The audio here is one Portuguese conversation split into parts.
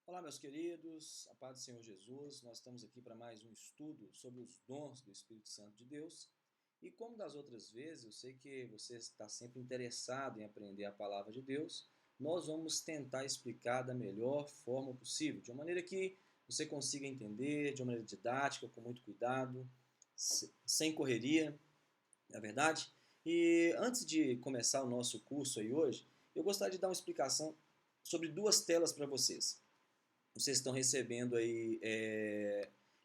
Olá, meus queridos, a paz do Senhor Jesus. Nós estamos aqui para mais um estudo sobre os dons do Espírito Santo de Deus. E como das outras vezes, eu sei que você está sempre interessado em aprender a palavra de Deus. Nós vamos tentar explicar da melhor forma possível, de uma maneira que você consiga entender, de uma maneira didática, com muito cuidado, sem correria, não é verdade? E antes de começar o nosso curso aí hoje, eu gostaria de dar uma explicação sobre duas telas para vocês. Vocês estão recebendo aí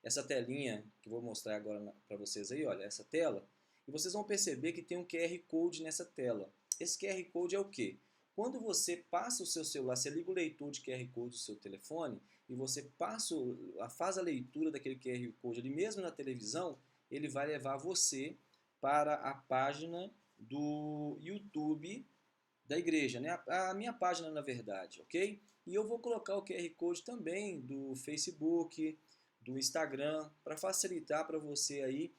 essa telinha que eu vou mostrar agora para vocês aí, olha, essa tela, e vocês vão perceber que tem um QR Code nessa tela. Esse QR Code é o quê? Quando você passa o seu celular, você liga o leitor de QR Code do seu telefone e você faz a leitura daquele QR Code ali mesmo na televisão, ele vai levar você para a página do YouTube da igreja, né? A minha página, na verdade, ok? E eu vou colocar o QR Code também do Facebook, do Instagram, para facilitar para você aí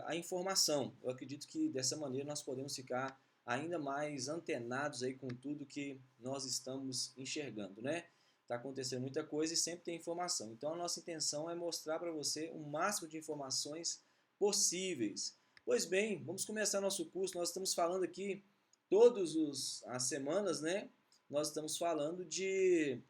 a informação. Eu acredito que dessa maneira nós podemos ficar ainda mais antenados aí com tudo que nós estamos enxergando, né? Está acontecendo muita coisa e sempre tem informação. Então a nossa intenção é mostrar para você o máximo de informações possíveis. Pois bem, vamos começar nosso curso. Nós estamos falando aqui todas as semanas, né? Nós estamos falando de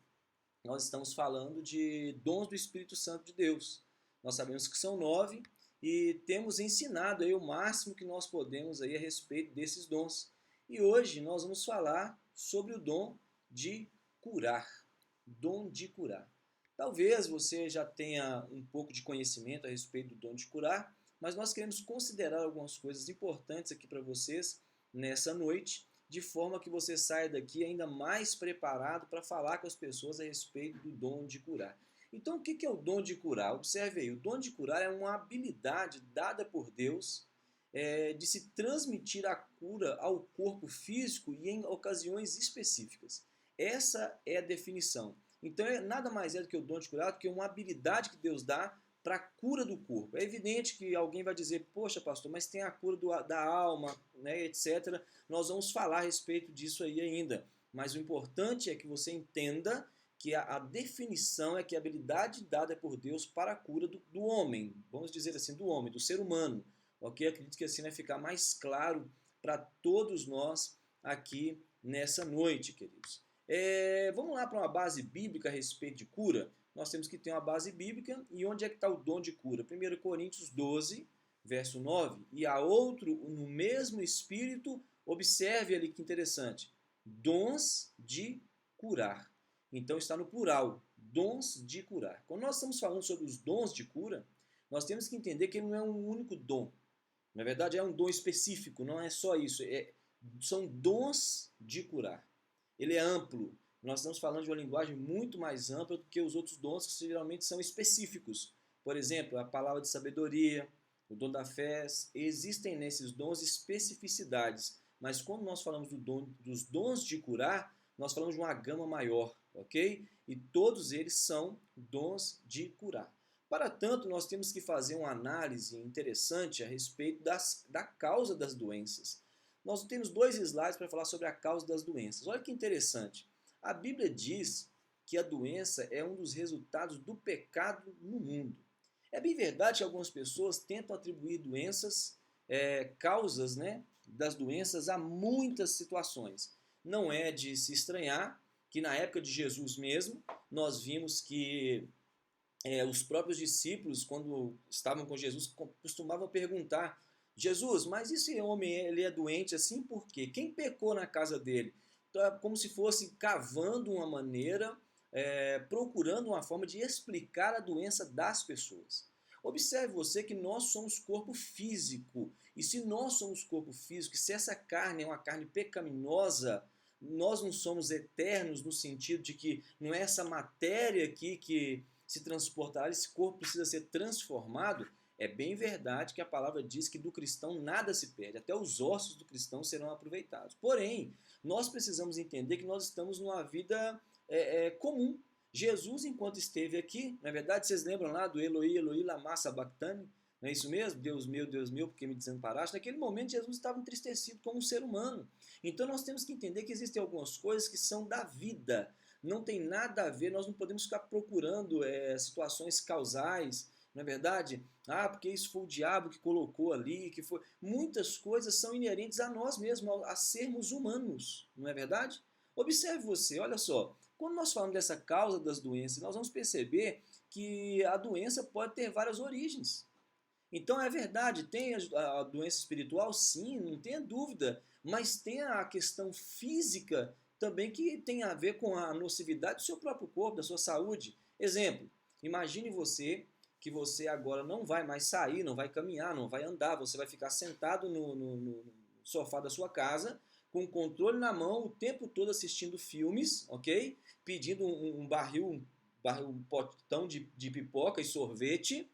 dons do Espírito Santo de Deus. Nós sabemos que são 9 e temos ensinado aí o máximo que nós podemos aí a respeito desses dons. E hoje nós vamos falar sobre o dom de curar. Dom de curar. Talvez você já tenha um pouco de conhecimento a respeito do dom de curar, mas nós queremos considerar algumas coisas importantes aqui para vocês nessa noite, de forma que você saia daqui ainda mais preparado para falar com as pessoas a respeito do dom de curar. Então, o que é o dom de curar? Observe aí, o dom de curar é uma habilidade dada por Deus de se transmitir a cura ao corpo físico e em ocasiões específicas. Essa é a definição. Então, nada mais é do que o dom de curar, do que uma habilidade que Deus dá para a cura do corpo. É evidente que alguém vai dizer, poxa pastor, mas tem a cura da alma, né, etc. Nós vamos falar a respeito disso aí ainda. Mas o importante é que você entenda que a definição é que a habilidade dada por Deus para a cura do homem, vamos dizer assim, do homem, do ser humano. Ok? Acredito que assim vai ficar mais claro para todos nós aqui nessa noite, queridos. Vamos lá para uma base bíblica a respeito de cura. Nós temos que ter uma base bíblica. E onde é que está o dom de cura? 1 Coríntios 12, verso 9. E há outro no mesmo espírito, observe ali que interessante, dons de curar. Então está no plural, dons de curar. Quando nós estamos falando sobre os dons de cura, nós temos que entender que ele não é um único dom. Na verdade é um dom específico, não é só isso. São dons de curar. Ele é amplo. Nós estamos falando de uma linguagem muito mais ampla do que os outros dons que geralmente são específicos. Por exemplo, a palavra de sabedoria, o dom da fé, existem nesses dons especificidades. Mas quando nós falamos dos dons de curar, nós falamos de uma gama maior, ok? E todos eles são dons de curar. Para tanto, nós temos que fazer uma análise interessante a respeito da causa das doenças. Nós temos 2 slides para falar sobre a causa das doenças. Olha que interessante. A Bíblia diz que a doença é um dos resultados do pecado no mundo. É bem verdade que algumas pessoas tentam atribuir causas, né, das doenças a muitas situações. Não é de se estranhar que na época de Jesus mesmo, nós vimos que os próprios discípulos, quando estavam com Jesus, costumavam perguntar: Jesus, mas esse homem ele é doente assim por quê? Quem pecou na casa dele? Então, é como se fosse cavando uma maneira, procurando uma forma de explicar a doença das pessoas. Observe você que nós somos corpo físico. E se nós somos corpo físico, e se essa carne é uma carne pecaminosa, nós não somos eternos no sentido de que não é essa matéria aqui que se transportar, esse corpo precisa ser transformado. É bem verdade que a palavra diz que do cristão nada se perde, até os ossos do cristão serão aproveitados. Porém, nós precisamos entender que nós estamos numa vida comum. Jesus, enquanto esteve aqui, na verdade, vocês lembram lá do Eloi, Eloi, lama sabachthani? Não é isso mesmo? Deus meu, por que me desamparaste? Naquele momento, Jesus estava entristecido como um ser humano. Então, nós temos que entender que existem algumas coisas que são da vida. não tem nada a ver, nós não podemos ficar procurando situações causais, não é verdade? Ah, porque isso foi o diabo que colocou ali, que foi... Muitas coisas são inerentes a nós mesmos, a sermos humanos, não é verdade? Observe você, olha só, quando nós falamos dessa causa das doenças, nós vamos perceber que a doença pode ter várias origens. Então é verdade, tem a doença espiritual, sim, não tenha dúvida, mas tem a questão física também que tem a ver com a nocividade do seu próprio corpo, da sua saúde. Exemplo, imagine você que você agora não vai mais sair, não vai caminhar, não vai andar, você vai ficar sentado no sofá da sua casa, com o controle na mão, o tempo todo assistindo filmes, ok? Pedindo um potão de pipoca e sorvete,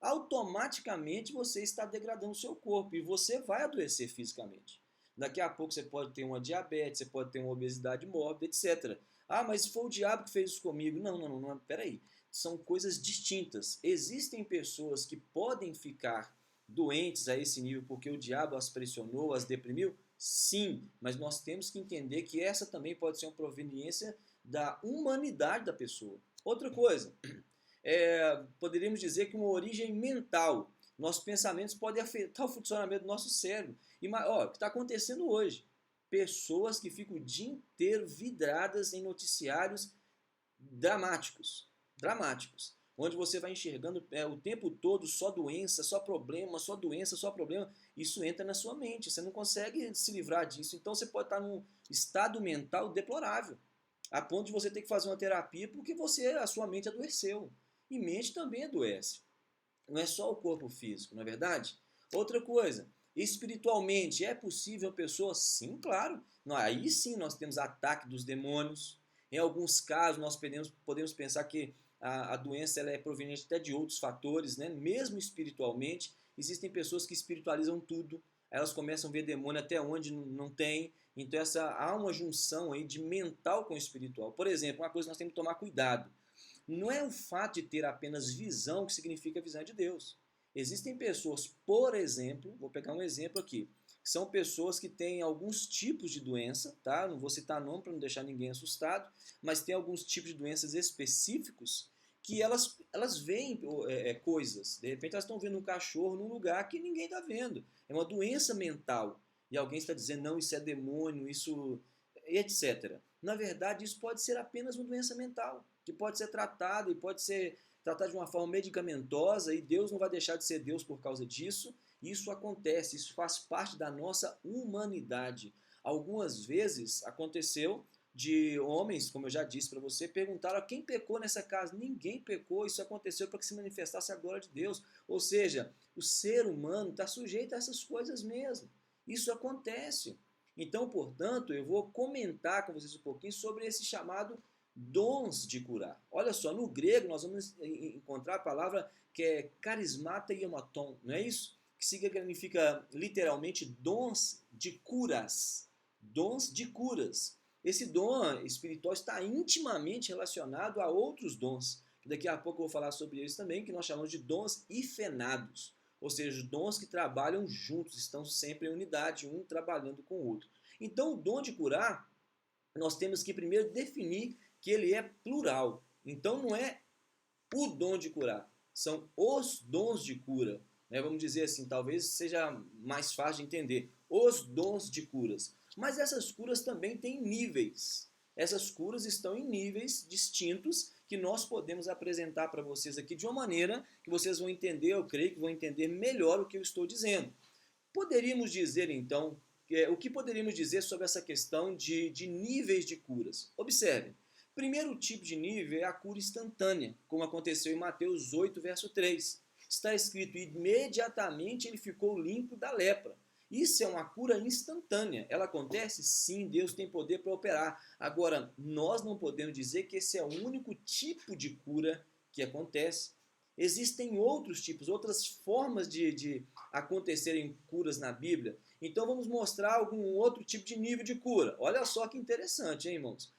automaticamente você está degradando o seu corpo e você vai adoecer fisicamente. Daqui a pouco você pode ter uma diabetes, você pode ter uma obesidade mórbida, etc. Ah, mas foi o diabo que fez isso comigo. Não, peraí. São coisas distintas. Existem pessoas que podem ficar doentes a esse nível porque o diabo as pressionou, as deprimiu? Sim, mas nós temos que entender que essa também pode ser uma proveniência da humanidade da pessoa. Outra coisa, poderíamos dizer que uma origem mental. Nossos pensamentos podem afetar o funcionamento do nosso cérebro. E, ó, o que está acontecendo hoje? Pessoas que ficam o dia inteiro vidradas em noticiários dramáticos. Dramáticos. Onde você vai enxergando o tempo todo só doença, só problema, só doença, só problema. Isso entra na sua mente. Você não consegue se livrar disso. Então você pode estar num estado mental deplorável. A ponto de você ter que fazer uma terapia porque a sua mente adoeceu. E mente também adoece. Não é só o corpo físico, não é verdade? Outra coisa, espiritualmente, é possível uma pessoa? Sim, claro. Aí sim nós temos ataque dos demônios. Em alguns casos nós podemos pensar que a doença ela é proveniente até de outros fatores, né? Mesmo espiritualmente. Existem pessoas que espiritualizam tudo. Elas começam a ver demônio até onde não tem. Então há uma junção aí de mental com espiritual. Por exemplo, uma coisa que nós temos que tomar cuidado. Não é o fato de ter apenas visão que significa visão de Deus. Existem pessoas, por exemplo, vou pegar um exemplo aqui, que são pessoas que têm alguns tipos de doença, tá? Não vou citar nome para não deixar ninguém assustado, mas tem alguns tipos de doenças específicos que elas veem coisas. De repente elas estão vendo um cachorro num lugar que ninguém está vendo. É uma doença mental. E alguém está dizendo, não, isso é demônio, isso... etc. Na verdade, isso pode ser apenas uma doença mental, que pode ser tratada e pode ser tratada de uma forma medicamentosa e Deus não vai deixar de ser Deus por causa disso. Isso acontece, isso faz parte da nossa humanidade. Algumas vezes aconteceu de homens, como eu já disse para você, perguntaram quem pecou nessa casa. Ninguém pecou, isso aconteceu para que se manifestasse a glória de Deus. Ou seja, o ser humano está sujeito a essas coisas mesmo. Isso acontece. Então, portanto, eu vou comentar com vocês um pouquinho sobre esse chamado dons de curar. Olha só, no grego nós vamos encontrar a palavra que é carismata iamaton, não é isso? Que significa literalmente dons de curas. Dons de curas. Esse dom espiritual está intimamente relacionado a outros dons. Daqui a pouco eu vou falar sobre eles também, que nós chamamos de dons ifenados. Ou seja, dons que trabalham juntos, estão sempre em unidade, um trabalhando com o outro. Então, o dom de curar, nós temos que primeiro definir que ele é plural. Então, não é o dom de curar, são os dons de cura. Vamos dizer assim, talvez seja mais fácil de entender. Os dons de curas. Mas essas curas também têm níveis. Essas curas estão em níveis distintos que nós podemos apresentar para vocês aqui de uma maneira que vocês vão entender, eu creio que vão entender melhor o que eu estou dizendo. Poderíamos dizer, então, o que poderíamos dizer sobre essa questão de níveis de curas? Observem. Primeiro tipo de nível é a cura instantânea, como aconteceu em Mateus 8, verso 3. Está escrito, imediatamente ele ficou limpo da lepra. Isso é uma cura instantânea. Ela acontece? Sim, Deus tem poder para operar. Agora, nós não podemos dizer que esse é o único tipo de cura que acontece. Existem outros tipos, outras formas de acontecerem curas na Bíblia. Então vamos mostrar algum outro tipo de nível de cura. Olha só que interessante, hein, irmãos?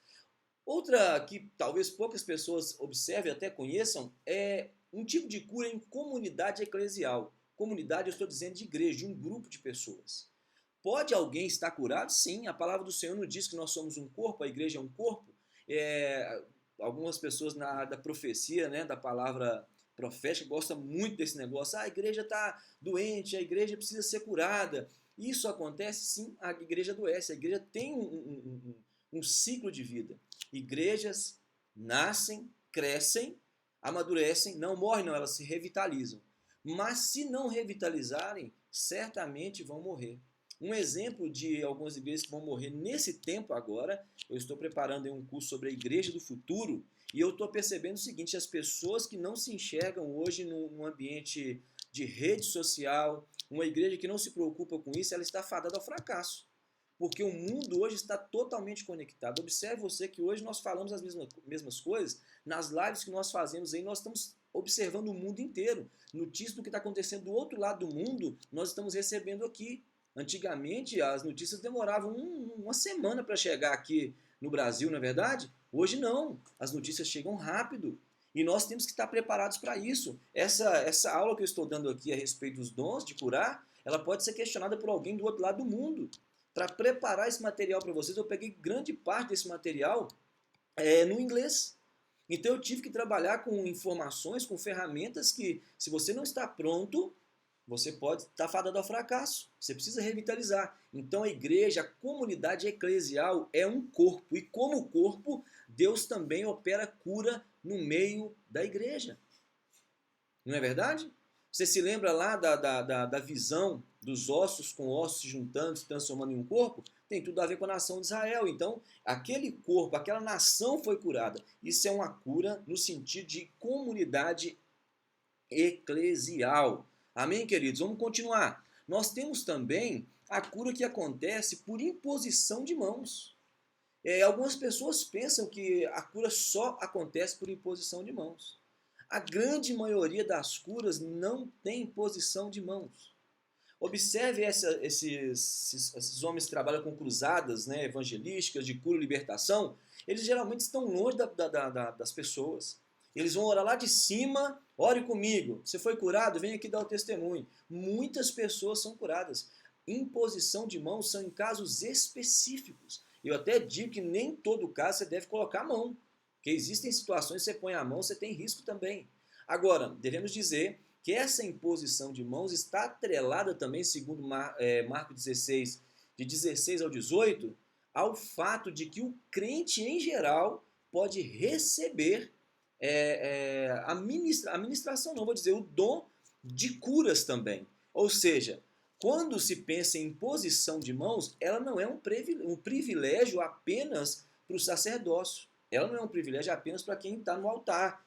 Outra que talvez poucas pessoas observem e até conheçam é um tipo de cura em comunidade eclesial. Comunidade, eu estou dizendo de igreja, de um grupo de pessoas. Pode alguém estar curado? Sim, a palavra do Senhor nos diz que nós somos um corpo, a igreja é um corpo. É, algumas pessoas na área da profecia, né, da palavra profética, gostam muito desse negócio. Ah, a igreja está doente, a igreja precisa ser curada. Isso acontece sim, a igreja adoece. A igreja tem um ciclo de vida. Igrejas nascem, crescem, amadurecem, não morrem, não, elas se revitalizam. Mas se não revitalizarem, certamente vão morrer. Um exemplo de algumas igrejas que vão morrer nesse tempo agora, eu estou preparando um curso sobre a igreja do futuro, e eu estou percebendo o seguinte: as pessoas que não se enxergam hoje num ambiente de rede social, uma igreja que não se preocupa com isso, ela está fadada ao fracasso. Porque o mundo hoje está totalmente conectado. Observe você que hoje nós falamos as mesmas coisas, nas lives que nós fazemos aí, nós estamos observando o mundo inteiro. Notícias do que está acontecendo do outro lado do mundo, nós estamos recebendo aqui. Antigamente, as notícias demoravam uma semana para chegar aqui no Brasil, não é verdade? Hoje não, as notícias chegam rápido. E nós temos que estar preparados para isso. Essa aula que eu estou dando aqui a respeito dos dons de curar, ela pode ser questionada por alguém do outro lado do mundo. Para preparar esse material para vocês, eu peguei grande parte desse material no inglês. Então eu tive que trabalhar com informações, com ferramentas que, se você não está pronto, você pode estar fadado ao fracasso. Você precisa revitalizar. Então a igreja, a comunidade eclesial é um corpo. E como corpo, Deus também opera cura no meio da igreja. Não é verdade? Você se lembra lá da visão dos ossos com ossos se juntando, se transformando em um corpo? Tem tudo a ver com a nação de Israel. Então, aquele corpo, aquela nação foi curada. Isso é uma cura no sentido de comunidade eclesial. Amém, queridos? Vamos continuar. Nós temos também a cura que acontece por imposição de mãos. Algumas pessoas pensam que a cura só acontece por imposição de mãos. A grande maioria das curas não tem imposição de mãos. Observe esses homens que trabalham com cruzadas, né, evangelísticas, de cura e libertação. Eles geralmente estão longe das pessoas. Eles vão orar lá de cima: ore comigo. Você foi curado? Vem aqui dar o testemunho. Muitas pessoas são curadas. Imposição de mãos são em casos específicos. Eu até digo que nem todo caso você deve colocar a mão. Porque existem situações que você põe a mão, você tem risco também. Agora, devemos dizer que essa imposição de mãos está atrelada também, segundo Marcos 16, de 16 ao 18, ao fato de que o crente em geral pode receber a ministração, não vou dizer, o dom de curas também. Ou seja, quando se pensa em imposição de mãos, ela não é um privilégio apenas para o sacerdócio. Ela não é um privilégio apenas para quem está no altar.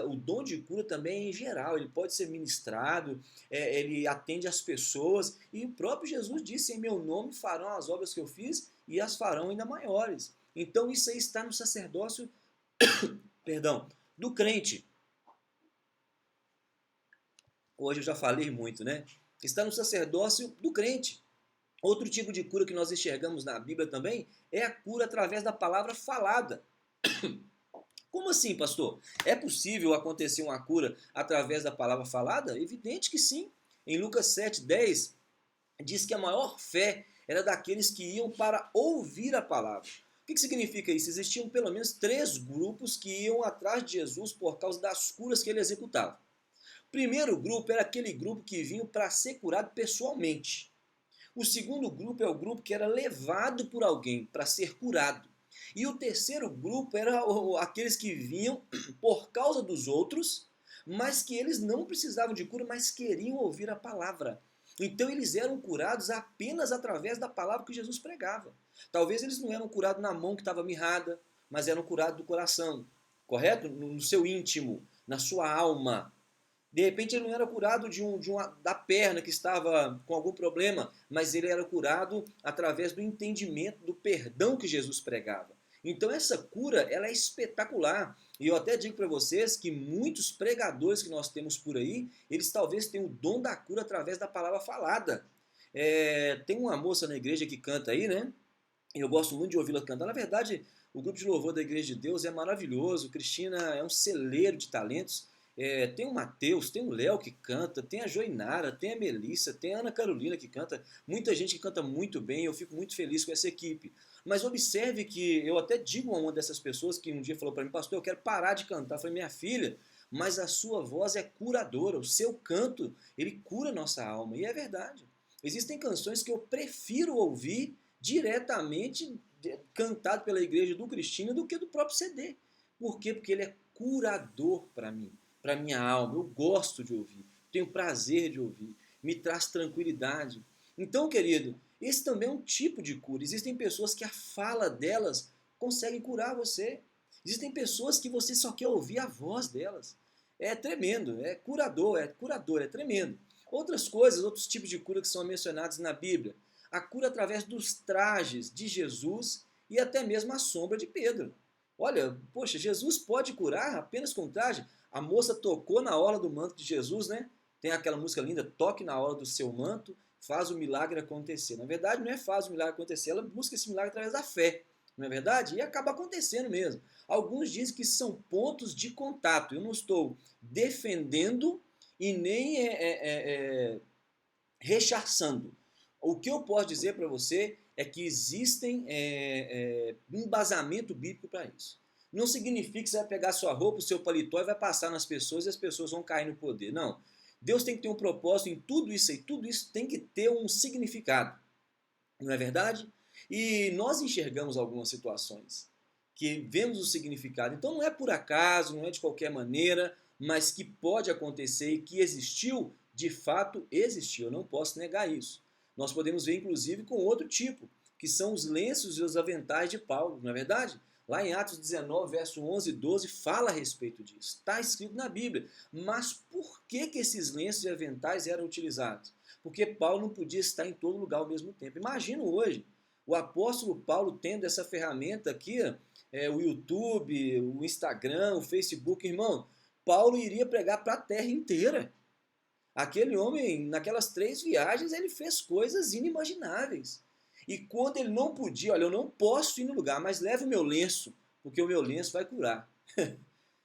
O dom de cura também é em geral, ele pode ser ministrado, ele atende as pessoas, e o próprio Jesus disse: em meu nome farão as obras que eu fiz e as farão ainda maiores. Então isso aí está no sacerdócio, perdão, do crente. Hoje eu já falei muito, né? Está no sacerdócio do crente. Outro tipo de cura que nós enxergamos na Bíblia também é a cura através da palavra falada. Como assim, pastor? É possível acontecer uma cura através da palavra falada? Evidente que sim. Em Lucas 7,10, diz que a maior fé era daqueles que iam para ouvir a palavra. O que significa isso? Existiam pelo menos 3 grupos que iam atrás de Jesus por causa das curas que ele executava. O primeiro grupo era aquele grupo que vinha para ser curado pessoalmente. O segundo grupo é o grupo que era levado por alguém para ser curado. E o terceiro grupo era aqueles que vinham por causa dos outros, mas que eles não precisavam de cura, mas queriam ouvir a palavra. Então eles eram curados apenas através da palavra que Jesus pregava. Talvez eles não eram curados na mão que estava mirrada, mas eram curados do coração, correto? No seu íntimo, na sua alma. De repente ele não era curado da perna que estava com algum problema, mas ele era curado através do entendimento, do perdão que Jesus pregava. Então essa cura, ela é espetacular. E eu até digo para vocês que muitos pregadores que nós temos por aí, eles talvez tenham o dom da cura através da palavra falada. Tem uma moça na igreja que canta aí, né? Eu gosto muito de ouvi-la cantar. Na verdade, o grupo de louvor da Igreja de Deus é maravilhoso. Cristina é um celeiro de talentos. Tem o Matheus, tem o Léo que canta, tem a Joinara, tem a Melissa, tem a Ana Carolina que canta, muita gente que canta muito bem, eu fico muito feliz com essa equipe. Mas observe que eu até digo a uma dessas pessoas que um dia falou para mim, pastor, eu quero parar de cantar. Eu falei, minha filha, mas a sua voz é curadora, o seu canto, ele cura a nossa alma. E é verdade. Existem canções que eu prefiro ouvir diretamente cantado pela igreja do Cristina do que do próprio CD. Por quê? Porque ele é curador para mim, para minha alma. Eu gosto de ouvir, tenho prazer de ouvir, me traz tranquilidade. Então, querido, esse também é um tipo de cura. Existem pessoas que a fala delas consegue curar você. Existem pessoas que você só quer ouvir a voz delas. É tremendo, é curador, é tremendo. Outras coisas, outros tipos de cura que são mencionados na Bíblia. A cura através dos trajes de Jesus e até mesmo a sombra de Pedro. Olha, poxa, Jesus pode curar apenas com traje. A moça tocou na orla do manto de Jesus, né? Tem aquela música linda, toque na orla do seu manto, faz o milagre acontecer. Na verdade, não é faz o milagre acontecer, ela busca esse milagre através da fé. Não é verdade? E acaba acontecendo mesmo. Alguns dizem que são pontos de contato. Eu não estou defendendo e nem rechaçando. O que eu posso dizer para você é que existem embasamento bíblico para isso. Não significa que você vai pegar sua roupa, o seu paletó e vai passar nas pessoas e as pessoas vão cair no poder. Não. Deus tem que ter um propósito em tudo isso e tudo isso tem que ter um significado. Não é verdade? E nós enxergamos algumas situações que vemos o significado. Então não é por acaso, não é de qualquer maneira, mas que pode acontecer e que existiu, de fato existiu. Eu não posso negar isso. Nós podemos ver inclusive com outro tipo, que são os lenços e os aventais de Paulo, não é verdade? Lá em Atos 19, verso 11 e 12, fala a respeito disso. Está escrito na Bíblia. Mas por que esses lenços e aventais eram utilizados? Porque Paulo não podia estar em todo lugar ao mesmo tempo. Imagina hoje, o apóstolo Paulo tendo essa ferramenta aqui, o YouTube, o Instagram, o Facebook, irmão, Paulo iria pregar para a terra inteira. Aquele homem, naquelas 3 viagens, ele fez coisas inimagináveis. E quando ele não podia, olha, eu não posso ir no lugar, mas leve o meu lenço, porque o meu lenço vai curar.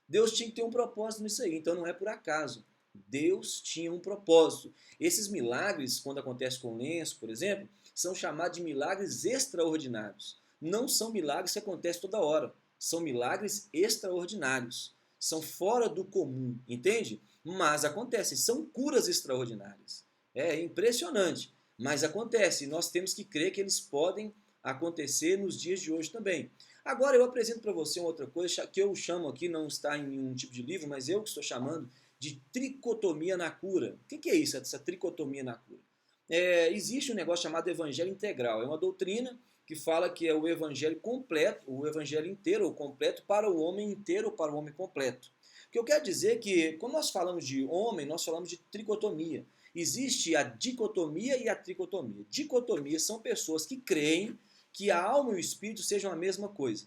Deus tinha que ter um propósito nisso aí, então não é por acaso. Deus tinha um propósito. Esses milagres, quando acontece com o lenço, por exemplo, são chamados de milagres extraordinários. Não são milagres que acontecem toda hora. São milagres extraordinários. São fora do comum, entende? Mas acontecem, são curas extraordinárias. É impressionante, mas acontece. E nós temos que crer que eles podem acontecer nos dias de hoje também. Agora eu apresento para você uma outra coisa que eu chamo aqui, não está em nenhum tipo de livro, mas eu que estou chamando de tricotomia na cura. O que é isso, essa tricotomia na cura? Existe um negócio chamado evangelho integral. É uma doutrina que fala que é o evangelho completo, o evangelho inteiro ou completo para o homem inteiro ou para o homem completo. O que eu quero dizer é que, quando nós falamos de homem, nós falamos de tricotomia. Existe a dicotomia e a tricotomia. Dicotomia são pessoas que creem que a alma e o espírito sejam a mesma coisa.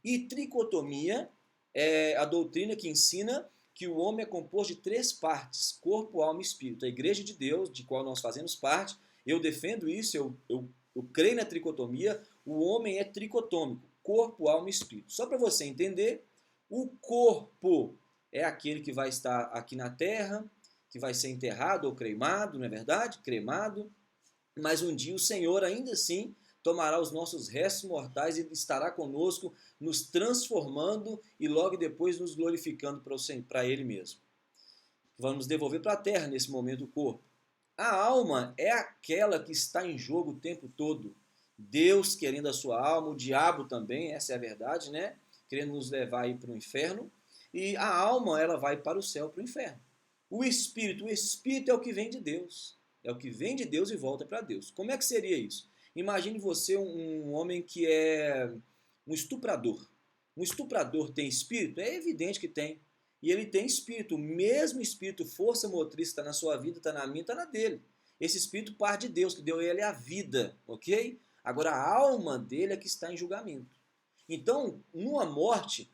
E tricotomia é a doutrina que ensina que o homem é composto de 3 partes, corpo, alma e espírito. A igreja de Deus, de qual nós fazemos parte, eu defendo isso, eu creio na tricotomia, o homem é tricotômico, corpo, alma e espírito. Só para você entender, o corpo é aquele que vai estar aqui na terra, que vai ser enterrado ou cremado, não é verdade? Cremado. Mas um dia o Senhor ainda assim tomará os nossos restos mortais e estará conosco, nos transformando e logo depois nos glorificando para Ele mesmo. Vamos devolver para a terra nesse momento o corpo. A alma é aquela que está em jogo o tempo todo. Deus querendo a sua alma, o diabo também, essa é a verdade, né? Querendo nos levar aí para o inferno. E a alma, ela vai para o céu, para o inferno. O espírito é o que vem de Deus. É o que vem de Deus e volta para Deus. Como é que seria isso? Imagine você um homem que é um estuprador. Um estuprador tem espírito? É evidente que tem. E ele tem espírito. O mesmo espírito, força motriz, está na sua vida, está na minha, está na dele. Esse espírito parte de Deus, que deu a ele a vida, ok? Agora a alma dele é que está em julgamento. Então, numa morte,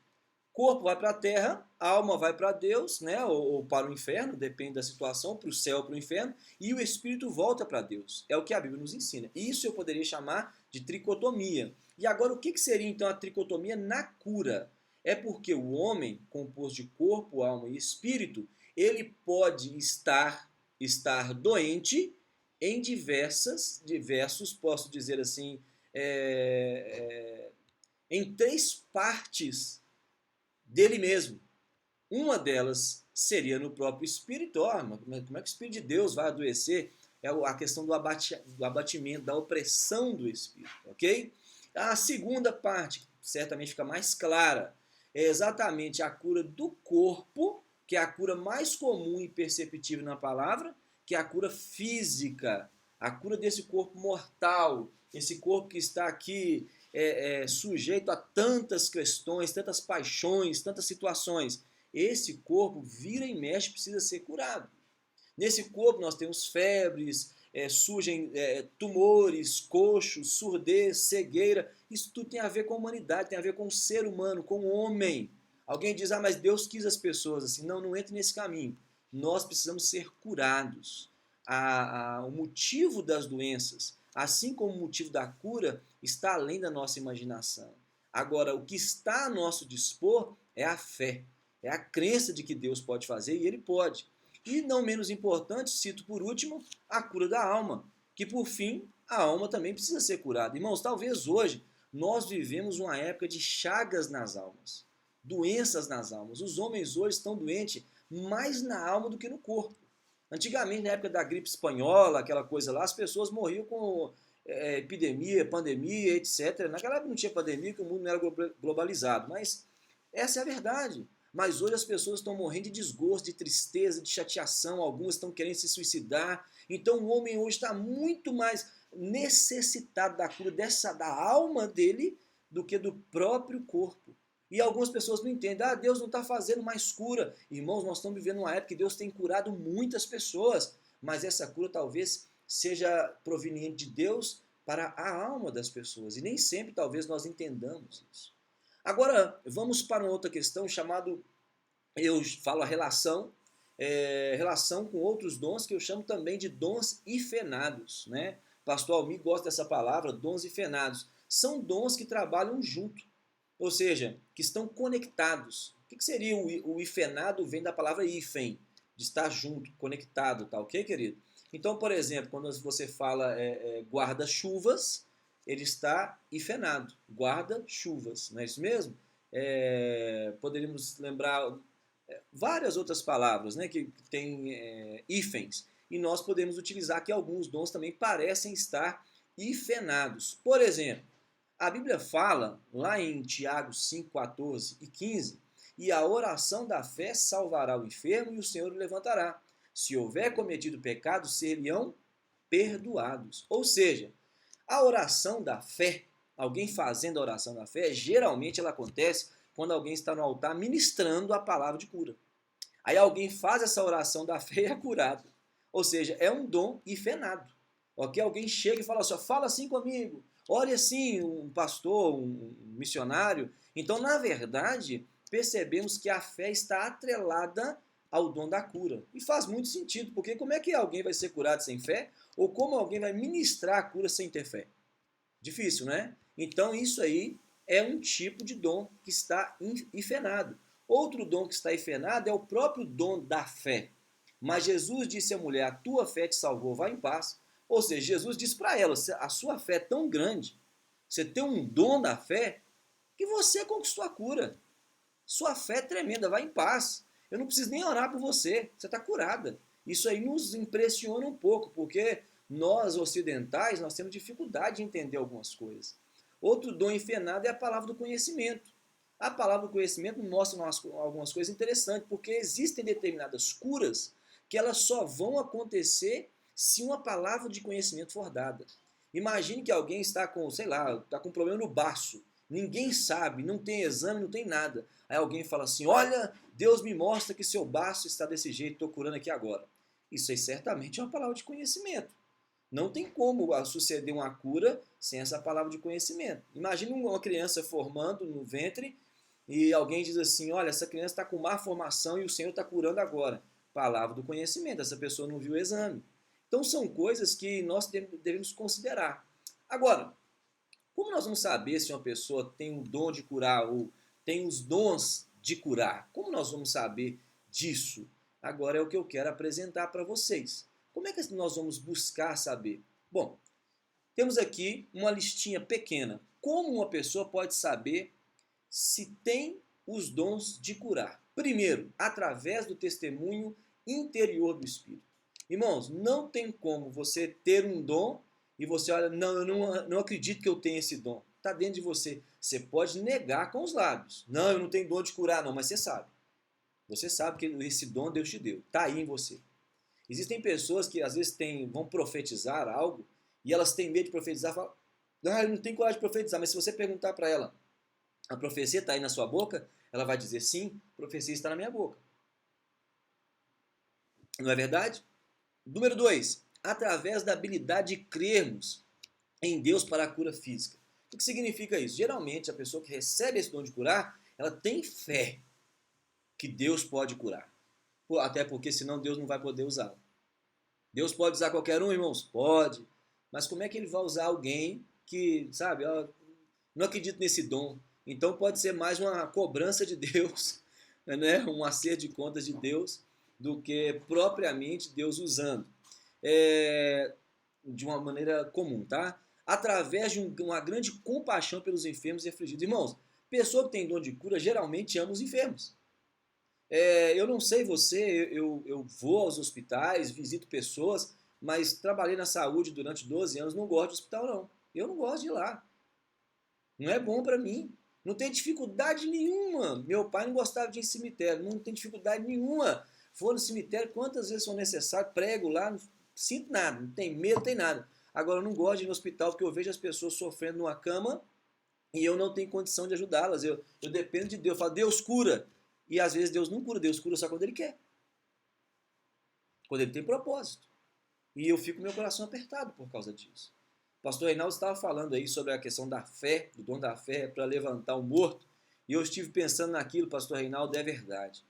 corpo vai para a terra, a alma vai para Deus, né, ou para o inferno, depende da situação, para o céu ou para o inferno, e o espírito volta para Deus. É o que a Bíblia nos ensina. Isso eu poderia chamar de tricotomia. E agora, o que seria então a tricotomia na cura? É porque o homem, composto de corpo, alma e espírito, ele pode estar doente em diversos, posso dizer assim, em três partes dele mesmo. Uma delas seria no próprio espírito. Como é que o Espírito de Deus vai adoecer? É a questão do abatimento, da opressão do espírito, ok? A segunda parte, que certamente fica mais clara, é exatamente a cura do corpo, que é a cura mais comum e perceptível na palavra, que é a cura física, a cura desse corpo mortal, esse corpo que está aqui sujeito a tantas questões, tantas paixões, tantas situações. Esse corpo, vira e mexe, precisa ser curado. Nesse corpo nós temos febres, surgem tumores, coxos, surdez, cegueira. Isso tudo tem a ver com a humanidade, tem a ver com o ser humano, com o homem. Alguém diz, mas Deus quis as pessoas assim. Não, não entre nesse caminho. Nós precisamos ser curados. O motivo das doenças, assim como o motivo da cura, está além da nossa imaginação. Agora, o que está a nosso dispor é a fé. É a crença de que Deus pode fazer e Ele pode. E não menos importante, cito por último, a cura da alma, que por fim, a alma também precisa ser curada. Irmãos, talvez hoje nós vivemos uma época de chagas nas almas, doenças nas almas. Os homens hoje estão doentes mais na alma do que no corpo. Antigamente, na época da gripe espanhola, aquela coisa lá, as pessoas morriam com epidemia, pandemia, etc. Naquela época não tinha pandemia, que o mundo não era globalizado, mas essa é a verdade. Mas hoje as pessoas estão morrendo de desgosto, de tristeza, de chateação, algumas estão querendo se suicidar. Então o homem hoje está muito mais necessitado da cura da alma dele do que do próprio corpo. E algumas pessoas não entendem, Deus não está fazendo mais cura. Irmãos, nós estamos vivendo uma época que Deus tem curado muitas pessoas, mas essa cura talvez seja proveniente de Deus para a alma das pessoas. E nem sempre talvez nós entendamos isso. Agora, vamos para uma outra questão chamado, eu falo a relação com outros dons, que eu chamo também de dons ifenados, né? Pastor Almir gosta dessa palavra, dons ifenados. São dons que trabalham junto, ou seja, que estão conectados. O que seria o ifenado? Vem da palavra ifen, de estar junto, conectado, tá ok, querido? Então, por exemplo, quando você fala guarda-chuvas, ele está ifenado, guarda-chuvas, não é isso mesmo? Poderíamos lembrar várias outras palavras, né, que têm hífens, e nós podemos utilizar que alguns dons também parecem estar ifenados. Por exemplo, a Bíblia fala, lá em Tiago 5, 14 e 15, e a oração da fé salvará o enfermo e o Senhor o levantará. Se houver cometido pecado, ser-lhe-ão perdoados. Ou seja, a oração da fé, alguém fazendo a oração da fé, geralmente ela acontece quando alguém está no altar ministrando a palavra de cura. Aí alguém faz essa oração da fé e é curado. Ou seja, é um dom ifenado. Ok? Alguém chega e fala assim, fala assim comigo, ore assim, um pastor, um missionário. Então, na verdade, percebemos que a fé está atrelada ao dom da cura. E faz muito sentido, porque como é que alguém vai ser curado sem fé? Ou como alguém vai ministrar a cura sem ter fé? Difícil, né? Então isso aí é um tipo de dom que está ifenado. Outro dom que está ifenado é o próprio dom da fé. Mas Jesus disse à mulher, a tua fé te salvou, vai em paz. Ou seja, Jesus disse para ela, a sua fé é tão grande, você tem um dom da fé, que você conquistou a cura. Sua fé é tremenda, vai em paz. Eu não preciso nem orar por você, você está curada. Isso aí nos impressiona um pouco, porque nós ocidentais, nós temos dificuldade de entender algumas coisas. Outro dom ifenado é a palavra do conhecimento. A palavra do conhecimento mostra algumas coisas interessantes, porque existem determinadas curas que elas só vão acontecer se uma palavra de conhecimento for dada. Imagine que alguém está com, sei lá, está com um problema no baço. Ninguém sabe, não tem exame, não tem nada. Aí alguém fala assim, olha, Deus me mostra que seu baço está desse jeito, estou curando aqui agora. Isso aí certamente é uma palavra de conhecimento. Não tem como suceder uma cura sem essa palavra de conhecimento. Imagina uma criança formando no ventre e alguém diz assim, olha, essa criança está com má formação e o Senhor está curando agora. Palavra do conhecimento, essa pessoa não viu o exame. Então são coisas que nós devemos considerar. Agora, como nós vamos saber se uma pessoa tem o dom de curar ou têm os dons de curar. Como nós vamos saber disso? Agora é o que eu quero apresentar para vocês. Como é que nós vamos buscar saber? Bom, temos aqui uma listinha pequena. Como uma pessoa pode saber se tem os dons de curar? Primeiro, através do testemunho interior do Espírito. Irmãos, não tem como você ter um dom e você olha, não, eu não acredito que eu tenho esse dom. Está dentro de você. Você pode negar com os lábios. Não, eu não tenho dom de curar, não, mas você sabe. Você sabe que esse dom Deus te deu. Está aí em você. Existem pessoas que às vezes vão profetizar algo e elas têm medo de profetizar, falam, eu não tenho coragem de profetizar, mas se você perguntar para ela, a profecia está aí na sua boca? Ela vai dizer, sim, a profecia está na minha boca. Não é verdade? Número 2, através da habilidade de crermos em Deus para a cura física. O que significa isso? Geralmente, a pessoa que recebe esse dom de curar, ela tem fé que Deus pode curar. Até porque senão Deus não vai poder usá-lo. Deus pode usar qualquer um, irmãos? Pode. Mas como é que ele vai usar alguém que, sabe, não acredito nesse dom? Então pode ser mais uma cobrança de Deus, né? Um acerto de contas de Deus, do que propriamente Deus usando. De uma maneira comum, tá? Através de uma grande compaixão pelos enfermos e afligidos. Irmãos, pessoa que tem dom de cura geralmente ama os enfermos. Eu não sei você, eu vou aos hospitais, visito pessoas, mas trabalhei na saúde durante 12 anos, não gosto de hospital não. Eu não gosto de ir lá. Não é bom para mim. Não tem dificuldade nenhuma. Meu pai não gostava de ir em cemitério, não tem dificuldade nenhuma. Vou no cemitério quantas vezes for necessário, prego lá, não sinto nada, não tem medo, não tem nada. Agora eu não gosto de ir no hospital porque eu vejo as pessoas sofrendo numa cama e eu não tenho condição de ajudá-las. Eu dependo de Deus. Eu falo, Deus cura. E às vezes Deus não cura, Deus cura só quando Ele quer. Quando Ele tem propósito. E eu fico com meu coração apertado por causa disso. O pastor Reinaldo estava falando aí sobre a questão da fé, do dom da fé para levantar o morto. E eu estive pensando naquilo, pastor Reinaldo, é verdade.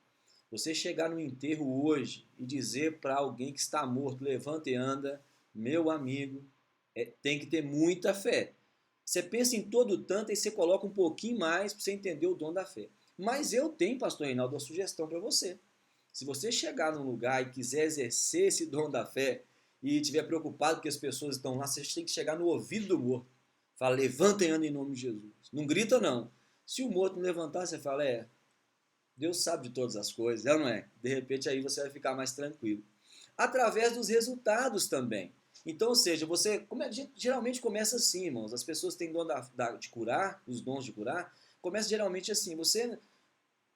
Você chegar no enterro hoje e dizer para alguém que está morto, levanta e anda, meu amigo, tem que ter muita fé. Você pensa em todo o tanto e você coloca um pouquinho mais para você entender o dom da fé. Mas eu tenho, pastor Reinaldo, uma sugestão para você. Se você chegar num lugar e quiser exercer esse dom da fé e estiver preocupado que as pessoas estão lá, você tem que chegar no ouvido do morto. Fala, levanta e anda em nome de Jesus. Não grita não. Se o morto não levantar, você fala, Deus sabe de todas as coisas, não é? De repente aí você vai ficar mais tranquilo. Através dos resultados também. Então, ou seja, geralmente começa assim, irmãos. As pessoas têm dom de curar, os dons de curar, começa geralmente assim. Você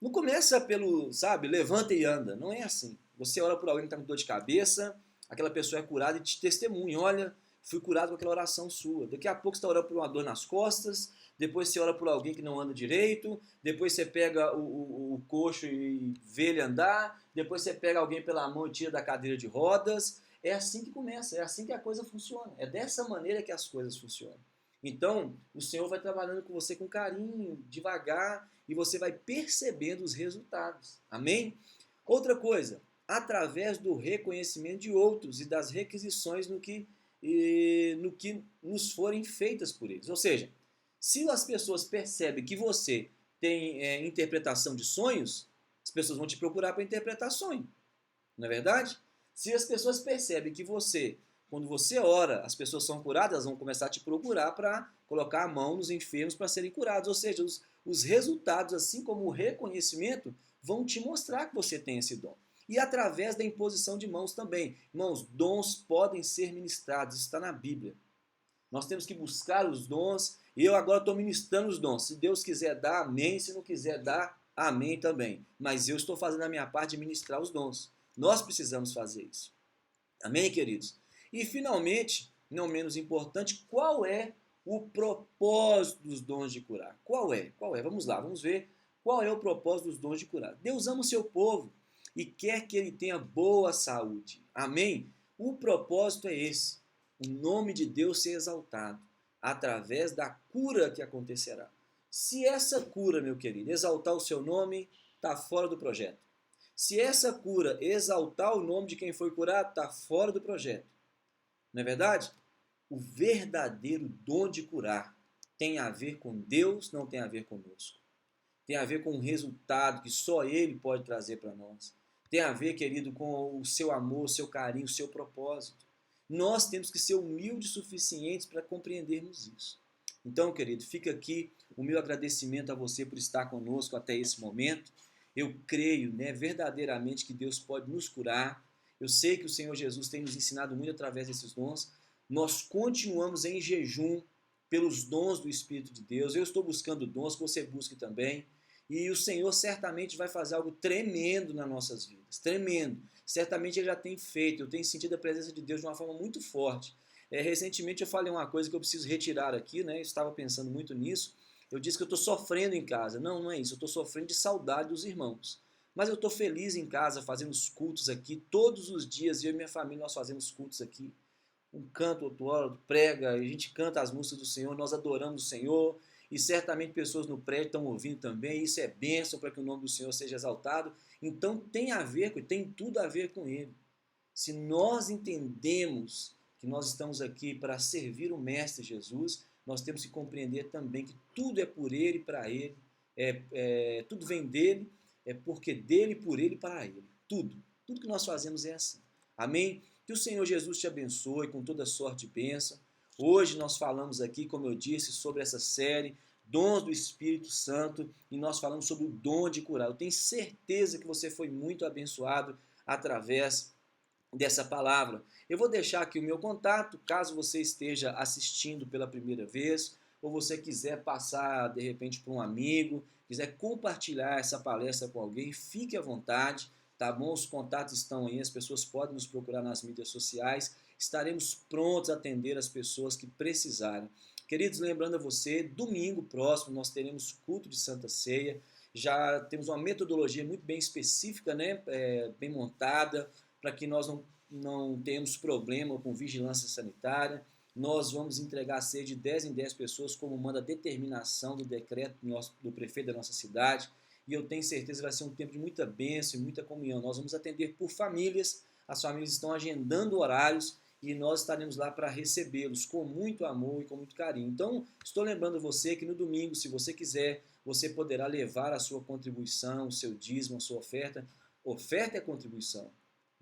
não começa pelo, sabe, levanta e anda. Não é assim. Você ora por alguém que está com dor de cabeça, aquela pessoa é curada e te testemunha. Olha, fui curado com aquela oração sua. Daqui a pouco você está orando por uma dor nas costas, depois você ora por alguém que não anda direito, depois você pega o coxo e vê ele andar, depois você pega alguém pela mão e tira da cadeira de rodas. É assim que começa, é assim que a coisa funciona. É dessa maneira que as coisas funcionam. Então, o Senhor vai trabalhando com você com carinho, devagar, e você vai percebendo os resultados. Amém? Outra coisa, através do reconhecimento de outros e das requisições no que nos forem feitas por eles. Ou seja, se as pessoas percebem que você tem interpretação de sonhos, as pessoas vão te procurar para interpretar sonho. Não é verdade? Se as pessoas percebem que quando você ora, as pessoas são curadas, elas vão começar a te procurar para colocar a mão nos enfermos para serem curados. Ou seja, os resultados, assim como o reconhecimento, vão te mostrar que você tem esse dom. E através da imposição de mãos também. Irmãos, dons podem ser ministrados, isso está na Bíblia. Nós temos que buscar os dons, e eu agora estou ministrando os dons. Se Deus quiser dar, amém. Se não quiser dar, amém também. Mas eu estou fazendo a minha parte de ministrar os dons. Nós precisamos fazer isso. Amém, queridos? E, finalmente, não menos importante, qual é o propósito dos dons de curar? Qual é? Vamos lá, vamos ver qual é o propósito dos dons de curar. Deus ama o seu povo e quer que ele tenha boa saúde. Amém? O propósito é esse. O nome de Deus ser exaltado através da cura que acontecerá. Se essa cura, meu querido, exaltar o seu nome, está fora do projeto. Se essa cura exaltar o nome de quem foi curado, está fora do projeto. Não é verdade? O verdadeiro dom de curar tem a ver com Deus, não tem a ver conosco. tem a ver com um resultado que só Ele pode trazer para nós. Tem a ver, querido, com o seu amor, o seu carinho, o seu propósito. Nós temos que ser humildes o suficientes para compreendermos isso. Então, querido, fica aqui o meu agradecimento a você por estar conosco até esse momento. Eu creio, né, verdadeiramente que Deus pode nos curar. Eu sei que o Senhor Jesus tem nos ensinado muito através desses dons. Nós continuamos em jejum pelos dons do Espírito de Deus. Eu estou buscando dons, que você busque também. E o Senhor certamente vai fazer algo tremendo nas nossas vidas. Tremendo. Certamente Ele já tem feito. Eu tenho sentido a presença de Deus de uma forma muito forte. Recentemente eu falei uma coisa que eu preciso retirar aqui, né? Eu estava pensando muito nisso. Eu disse que eu estou sofrendo em casa. Não, não é isso. Eu estou sofrendo de saudade dos irmãos. Mas eu estou feliz em casa, fazendo os cultos aqui. Todos os dias, eu e minha família, nós fazemos cultos aqui. Um canto, outro hora, prega, a gente canta as músicas do Senhor, nós adoramos o Senhor. E certamente pessoas no prédio estão ouvindo também. Isso é bênção para que o nome do Senhor seja exaltado. Então tem a ver, tem tudo a ver com Ele. Se nós entendemos que nós estamos aqui para servir o Mestre Jesus, nós temos que compreender também que tudo é por Ele e para Ele, tudo vem dEle, é porque dEle, por Ele e para Ele. Tudo que nós fazemos é assim. Amém? Que o Senhor Jesus te abençoe com toda sorte e bênção. Hoje nós falamos aqui, como eu disse, sobre essa série, Dons do Espírito Santo, e nós falamos sobre o dom de curar. Eu tenho certeza que você foi muito abençoado através dessa palavra. Eu vou deixar aqui o meu contato, caso você esteja assistindo pela primeira vez, ou você quiser passar de repente para um amigo, quiser compartilhar essa palestra com alguém, fique à vontade, tá bom? Os contatos estão aí, as pessoas podem nos procurar nas mídias sociais, estaremos prontos a atender as pessoas que precisarem. Queridos, lembrando a você, domingo próximo nós teremos culto de Santa Ceia, já temos uma metodologia muito bem específica, né? Bem montada, para que nós não tenhamos problema com vigilância sanitária. Nós vamos entregar a ceia de 10 em 10 pessoas, como manda a determinação do decreto do prefeito da nossa cidade. E eu tenho certeza que vai ser um tempo de muita bênção e muita comunhão. Nós vamos atender por famílias, as famílias estão agendando horários e nós estaremos lá para recebê-los com muito amor e com muito carinho. Então, estou lembrando você que no domingo, se você quiser, você poderá levar a sua contribuição, o seu dízimo, a sua oferta. Oferta é contribuição.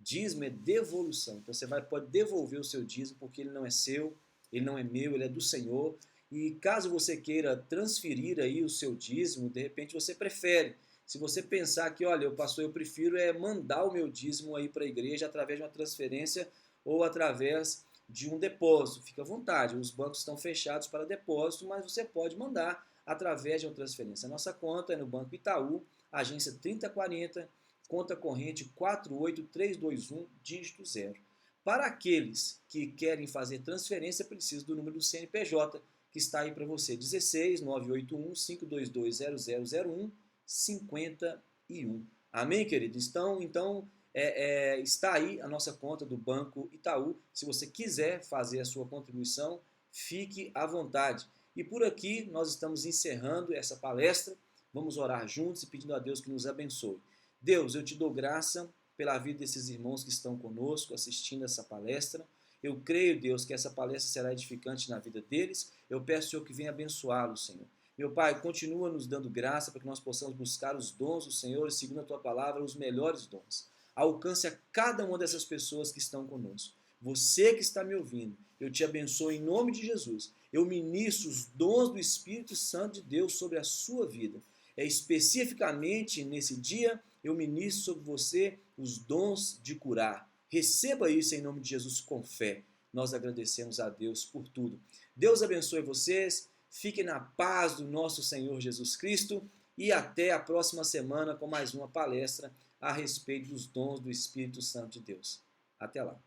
Dízimo é devolução. Então você pode devolver o seu dízimo porque ele não é seu, ele não é meu, ele é do Senhor. E caso você queira transferir aí o seu dízimo, de repente você prefere. Se você pensar que, olha, pastor, eu prefiro mandar o meu dízimo aí para a igreja através de uma transferência ou através de um depósito. Fica à vontade, os bancos estão fechados para depósito, mas você pode mandar através de uma transferência. A nossa conta é no Banco Itaú, agência 3040, conta corrente 48321, dígito 0. Para aqueles que querem fazer transferência, precisa do número do CNPJ, que está aí para você, 16 981 522 0001 51. Amém, querido? Então está aí a nossa conta do Banco Itaú. Se você quiser fazer a sua contribuição, fique à vontade. E por aqui nós estamos encerrando essa palestra. Vamos orar juntos e pedindo a Deus que nos abençoe. Deus, eu te dou graça pela vida desses irmãos que estão conosco assistindo essa palestra. Eu creio, Deus, que essa palestra será edificante na vida deles. Eu peço, Senhor, que venha abençoá-los, Senhor. Meu Pai, continua nos dando graça para que nós possamos buscar os dons do Senhor e, segundo a Tua palavra, os melhores dons. Alcance a cada uma dessas pessoas que estão conosco. Você que está me ouvindo, eu te abençoo em nome de Jesus. Eu ministro os dons do Espírito Santo de Deus sobre a sua vida. Especificamente nesse dia, eu ministro sobre você os dons de curar. Receba isso em nome de Jesus com fé. Nós agradecemos a Deus por tudo. Deus abençoe vocês. Fiquem na paz do nosso Senhor Jesus Cristo e até a próxima semana com mais uma palestra a respeito dos dons do Espírito Santo de Deus. Até lá.